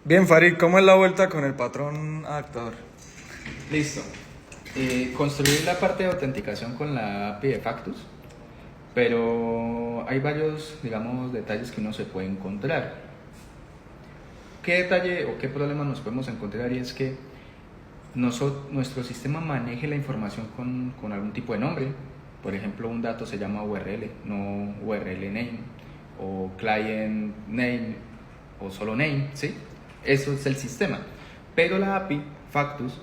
Bien, Farid, ¿cómo es la vuelta con el patrón adaptador? Listo. Construir la parte de autenticación con la API de Factus, pero hay varios, digamos, detalles que uno se puede encontrar. ¿Qué detalle o qué problema nos podemos encontrar? Y es que nuestro sistema maneje la información con algún tipo de nombre. Por ejemplo, un dato se llama URL, no URL name, o client name, o solo name, ¿sí? Eso es el sistema. Pero la API Factus,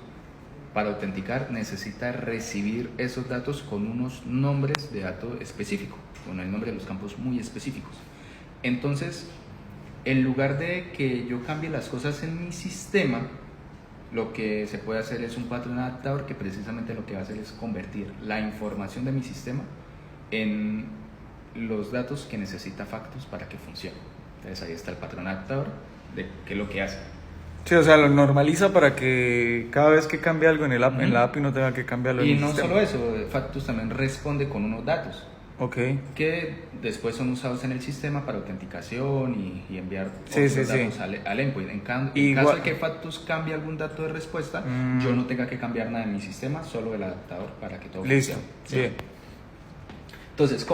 para autenticar, necesita recibir esos datos con unos nombres de datos específicos, con el nombre de los campos muy específicos. Entonces, en lugar de que yo cambie las cosas en mi sistema, lo que se puede hacer es un patrón adaptador que precisamente lo que va a hacer es convertir la información de mi sistema en los datos que necesita Factus para que funcione. Entonces ahí está el patrón adaptador de qué es lo que hace. Sí, o sea, lo normaliza para que cada vez que cambie algo en en la API no tenga que cambiarlo en Y el no sistema. solo eso, Factus también responde con unos datos Ok. que después son usados en el sistema para autenticación y enviar Sí, otros sí, datos sí. al endpoint. En Igual- caso de que Factus cambie algún dato de respuesta, yo no tenga que cambiar nada en mi sistema, solo el adaptador para que todo Listo. funcione. Bien. Entonces,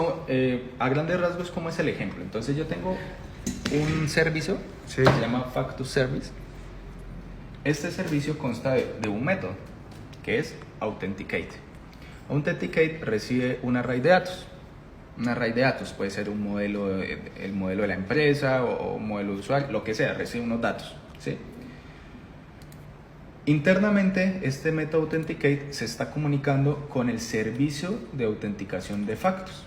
a grandes rasgos, ¿cómo es el ejemplo? Entonces yo tengo un servicio Sí. que se llama Factus Service. Este servicio consta de un método que es Authenticate. Authenticate recibe un array de datos. Un array de datos puede ser un modelo, el modelo de la empresa o un modelo de usuario, lo que sea, recibe unos datos, ¿sí? Internamente, este método Authenticate se está comunicando con el servicio de autenticación de Factus,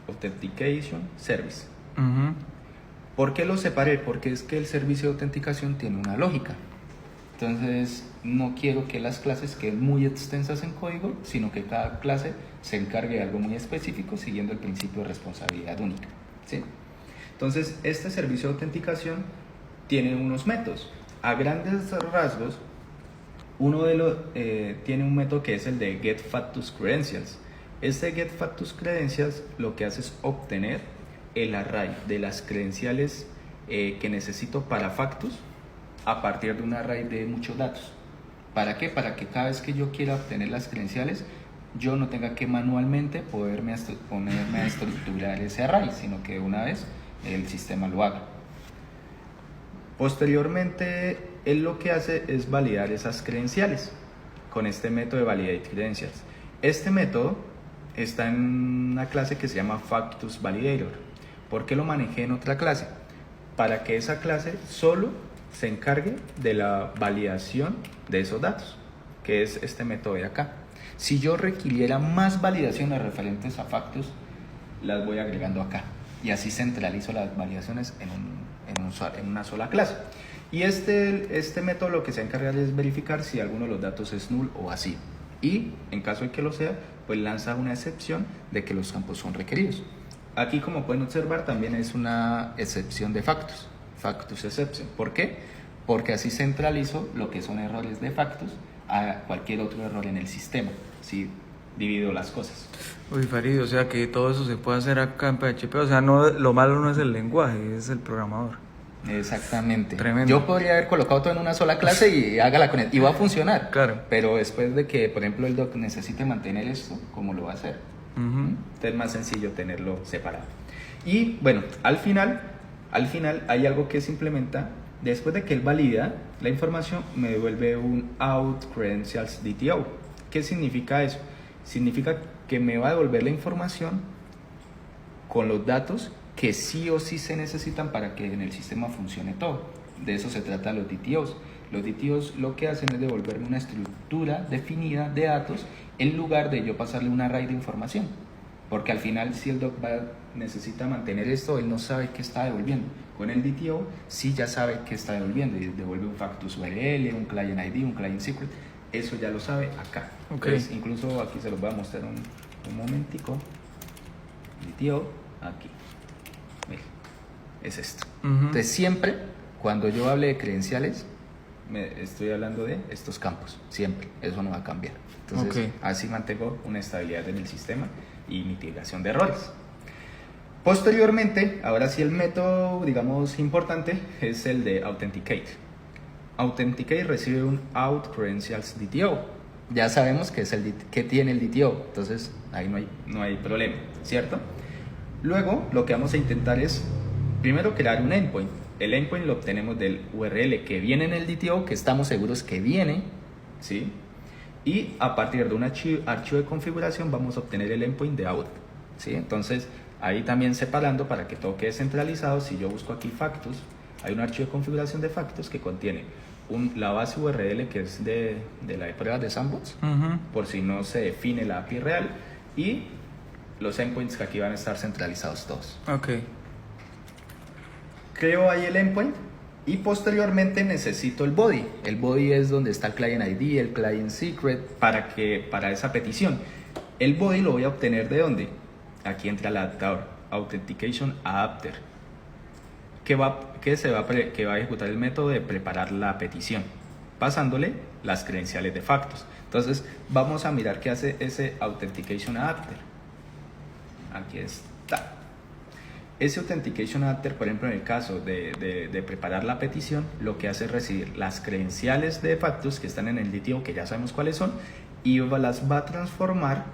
Authentication Service. Ujú. ¿Por qué lo separé? Porque es que el servicio de autenticación tiene una lógica. Entonces, no quiero que las clases queden muy extensas en código, sino que cada clase se encargue de algo muy específico siguiendo el principio de responsabilidad única, ¿sí? Entonces, este servicio de autenticación tiene unos métodos. A grandes rasgos, tiene un método que es el de getFactusCredentials. Este getFactusCredentials lo que hace es obtener el array de las credenciales que necesito para Factus a partir de un array de muchos datos. ¿Para qué? Para que cada vez que yo quiera obtener las credenciales, yo no tenga que manualmente ponerme a estructurar ese array, sino que una vez el sistema lo haga. Posteriormente, él lo que hace es validar esas credenciales con este método de Validate Credentials. Este método está en una clase que se llama Factus Validator. ¿Por qué lo manejé en otra clase? Para que esa clase solo se encargue de la validación de esos datos, que es este método de acá. Si yo requiriera más validaciones referentes a Factus, las voy agregando acá y así centralizo las validaciones en una sola clase. Y este método lo que se encarga es verificar si alguno de los datos es null o vacío, y en caso de que lo sea, pues lanza una excepción de que los campos son requeridos. Aquí, como pueden observar, también es una excepción de Factus, Factus Exception. ¿Por qué? Porque así centralizo lo que son errores de Factus a cualquier otro error en el sistema, ¿sí? Divido las cosas. Uy, Farid, o sea que todo eso se puede hacer acá en PHP. O sea, no, lo malo no es el lenguaje, es el programador. Exactamente. Tremendo. Yo podría haber colocado todo en una sola clase y hágala con él, y va a funcionar. Claro. Pero después de que, por ejemplo, el doc necesite mantener esto, ¿cómo lo va a hacer? Ujú. Entonces es más sencillo tenerlo separado. Y bueno, al final hay algo que se implementa. Después de que él valida la información, me devuelve un out credentials DTO. ¿Qué significa eso? Significa que me va a devolver la información con los datos que sí o sí se necesitan para que en el sistema funcione todo. De eso se trata los DTOs. Los DTOs lo que hacen es devolverme una estructura definida de datos en lugar de yo pasarle un array de información. Porque al final, si el doc necesita mantener esto, él no sabe qué está devolviendo. Con el DTO sí ya sabe qué está devolviendo, y devuelve un Factus URL, un Client ID, un Client Secret. Eso ya lo sabe acá. Ok. Entonces, incluso aquí se los voy a mostrar un momentico. DTO, aquí. Mire, es esto. Ujú. Entonces, siempre cuando yo hable de credenciales, estoy hablando de estos campos. Siempre. Eso no va a cambiar. Entonces, Ok. así mantengo una estabilidad en el sistema y mitigación de errores. Posteriormente, ahora sí, el método, digamos, importante es el de Authenticate. Authenticate recibe un out credentials DTO. Ya sabemos que es que tiene el DTO, entonces ahí no hay problema, ¿cierto? Luego lo que vamos a intentar es primero crear un endpoint. El endpoint lo obtenemos del URL que viene en el DTO, que estamos seguros que viene, ¿sí? Y a partir de un archivo de configuración vamos a obtener el endpoint de out, ¿sí? Entonces ahí también separando para que todo quede centralizado. Si yo busco aquí Factus, hay un archivo de configuración de Factus que contiene la base URL que es de la prueba de Sandbox, por si no se define la API real, y los endpoints que aquí van a estar centralizados todos. Ok. Creo ahí el endpoint y posteriormente necesito el body. El body es donde está el client ID, el client secret para esa petición. El body lo voy a obtener ¿de dónde? Aquí entra el adaptador Authentication Adapter, que va a ejecutar el método de preparar la petición, pasándole las credenciales de Factus. Entonces vamos a mirar qué hace ese Authentication Adapter. Aquí está. Ese Authentication Adapter, por ejemplo, en el caso de preparar la petición, lo que hace es recibir las credenciales de Factus que están en el DTO, que ya sabemos cuáles son, y las va a transformar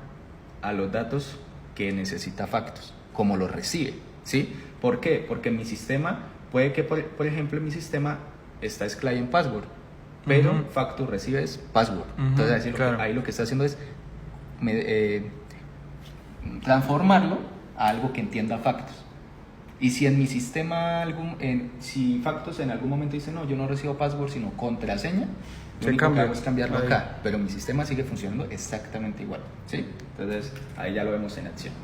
a los datos que necesita Factus, como los recibe, ¿sí? ¿Por qué? Porque mi sistema, puede que, por ejemplo, en mi sistema está es client password, pero Factus recibe es password. Entonces, ahí lo que está haciendo es transformarlo a algo que entienda Factus. Y si en mi sistema, si Factus en algún momento dice, no, yo no recibo password, sino contraseña, lo único que hago es cambiarlo acá, pero mi sistema sigue funcionando exactamente igual, ¿sí? Entonces, ahí ya lo vemos en acción.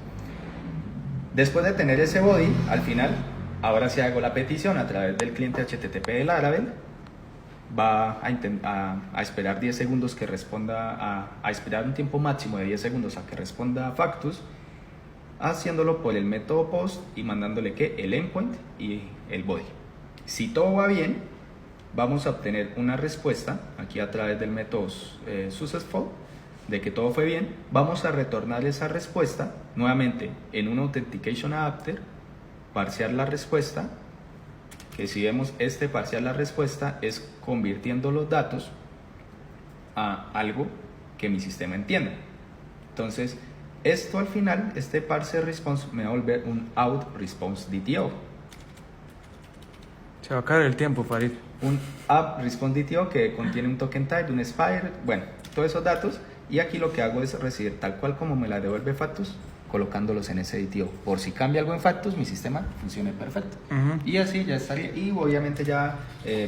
Después de tener ese body, al final, ahora sí hago la petición a través del cliente HTTP de Laravel. Va a esperar 10 segundos que responda, a esperar un tiempo máximo de 10 segundos a que responda Factus, haciéndolo por el método post y mandándole el endpoint y el body. Si todo va bien, vamos a obtener una respuesta aquí a través del método successful de que todo fue bien. Vamos a retornar esa respuesta nuevamente en un Authentication Adapter, parsear la respuesta, que si vemos parsear la respuesta es convirtiendo los datos a algo que mi sistema entienda. Entonces esto al final, este parse response me va a volver un out response DTO. Se va a caer el tiempo, Farid. Un app response DTO que contiene un token type, un expire, bueno, todos esos datos. Y aquí lo que hago es recibir tal cual como me la devuelve Factus, colocándolos en ese DTO. Por si cambia algo en Factus, mi sistema funcione perfecto. Y así ya estaría. Y obviamente ya,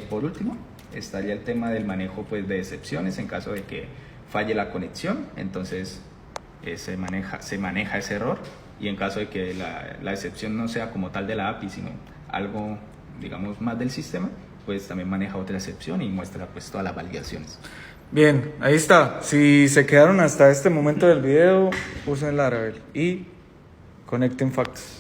por último, estaría el tema del manejo pues, de excepciones en caso de que falle la conexión. Entonces se maneja ese error. Y en caso de que la excepción no sea como tal de la API, sino algo, digamos, más del sistema, pues también maneja otra excepción y muestra pues todas las validaciones. Bien, ahí está. Si se quedaron hasta este momento del video, usen Laravel y conecten Factus.